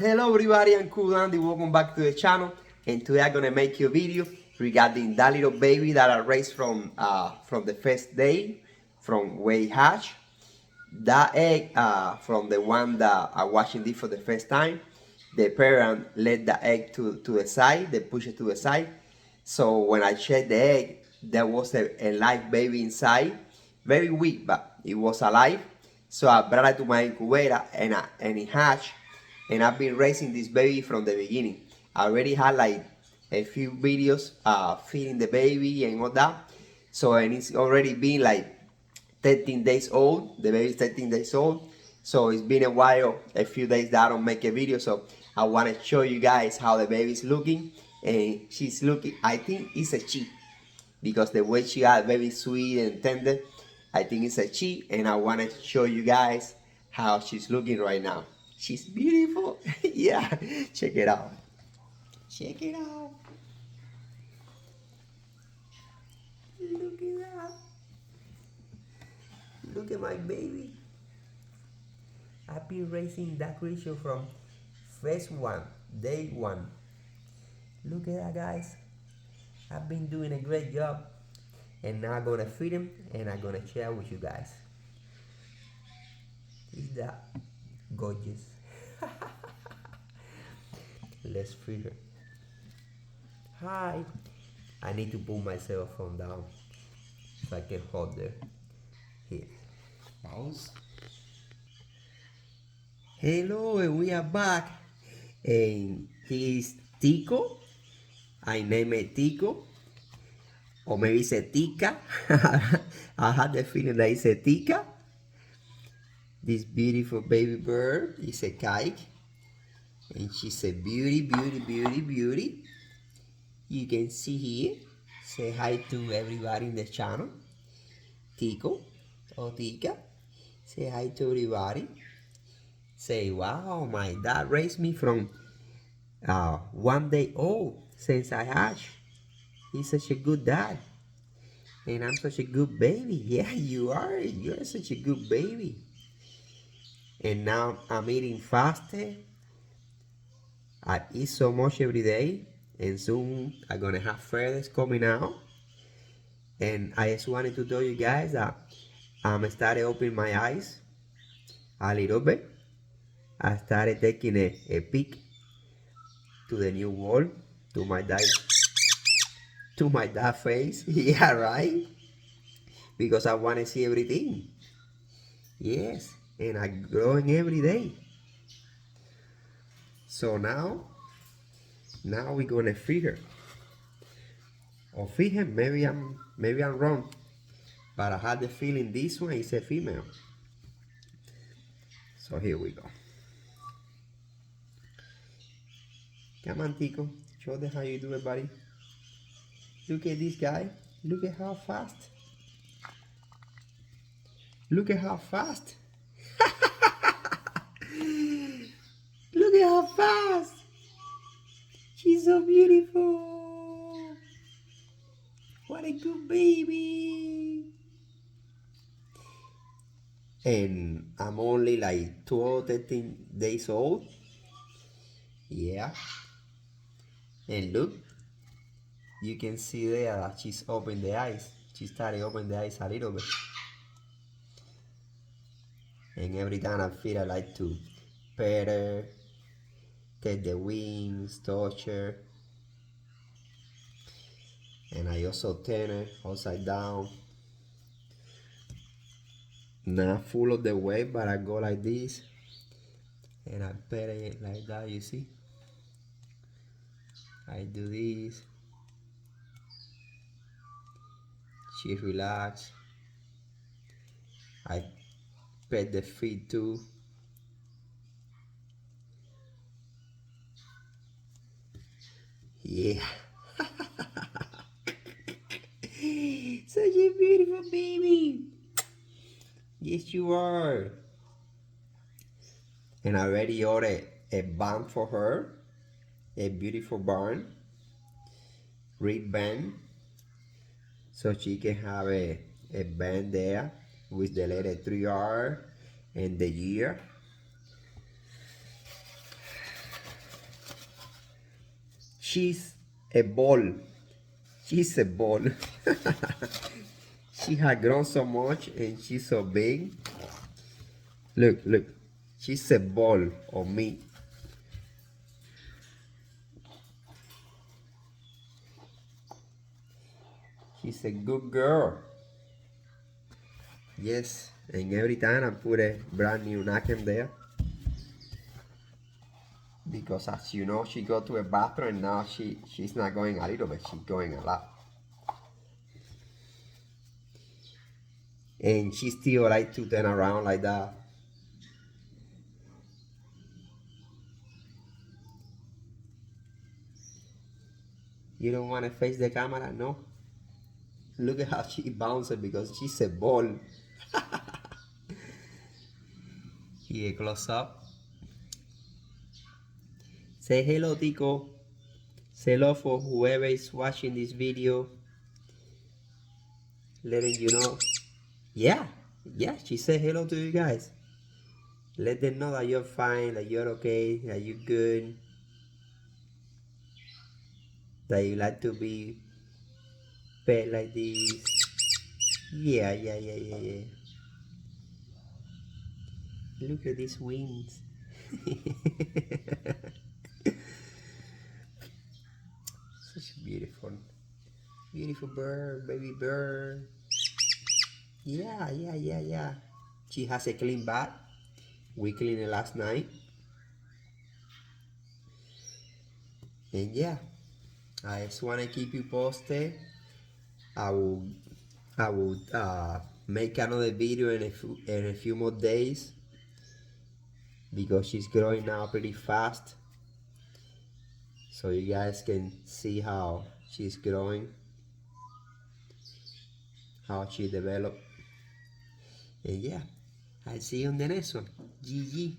Hello everybody, I'm Cool Andy, welcome back to the channel, and today I'm gonna make you a video regarding that little baby that I raised from the first day, from way hatch. That egg from the one that I watching this for the first time, the parent let the egg to the side, they push it to the side. So when I checked the egg, there was a live baby inside, very weak, but it was alive. So I brought it to my incubator and it hatched. And I've been raising this baby from the beginning. I already had like a few videos feeding the baby and all that. So and it's already been like 13 days old. The baby is 13 days old. So it's been a while, a few days that I don't make a video. So I want to show you guys how the baby is looking. And she's looking, I think it's a she. Because the way she got very sweet and tender, I think it's a she. And I want to show you guys how she's looking right now. She's beautiful. Yeah, check it out. Check it out. Look at that. Look at my baby. I've been raising that creature from first one, day one. Look at that, guys. I've been doing a great job. And now I'm gonna feed him and I'm gonna share with you guys. Is that gorgeous? Let's feed her. Hi. I need to pull my cell phone down so I can hold her. Here. Pause. Hello, and we are back. And he's Tico. I name it Tico. Or maybe it's a Tika. I had the feeling that it's a Tika. This beautiful baby bird is a Caique. And she's a beauty, beauty, beauty, beauty. You can see here. Say hi to everybody in the channel. Tico or Tika. Say hi to everybody. Say, wow, my dad raised me from 1 day old since I hatched. He's such a good dad. And I'm such a good baby. Yeah, you are. You're such a good baby. And now I'm eating faster. I eat so much every day. And soon I'm gonna have feathers coming out. And I just wanted to tell you guys that I'm started opening my eyes a little bit. I started taking a peek to the new world, to my dad face. Yeah, right? Because I want to see everything. Yes, and I'm growing every day. So now we're gonna feed her. Or feed him, maybe I'm wrong. But I had the feeling this one is a female. So here we go. Come on, Tico. Show them how you do it, buddy. Look at this guy. Look at how fast. Look at how fast. Look at how fast. She's so beautiful. What a good baby. And I'm only like 12, 13 days old. Yeah. And look, you can see there that she's opened the eyes. She started opening the eyes a little bit. And every time I feed, I like to pet her, take the wings, touch her. And I also turn her upside down. Not full of the weight, but I go like this. And I pet it like that, you see? I do this. She relax. I pet the feet too. Yeah. Such a beautiful baby. Yes, you are. And I already ordered a band for her. A beautiful band. Red band. So she can have a band there with the letter 3R and the year. she's a ball. She's a ball. She has grown so much and she's so big. Look, look. She's a ball of meat. She's a good girl. Yes, and every time I put a brand new napkin there. Because as you know, she go to a bathroom and now she's not going a little bit, she's going a lot. And she still like to turn around like that. You don't want to face the camera? No. Look at how she bounces because she's a ball. Here, close up. Say hello, Tico. Say hello for whoever is watching this video. Letting you know. Yeah, she said hello to you guys. Let them know that you're fine, that you're okay, that you're good. That you like to be pet like this. Yeah. Look at these wings. Such a beautiful bird, baby bird. Yeah. She has a clean bath. We cleaned it last night. And yeah, I just want to keep you posted. I will make another video in a few more days because she's growing now pretty fast. So you guys can see how she's growing, how she developed. And yeah, I'll see you on the next one. GG.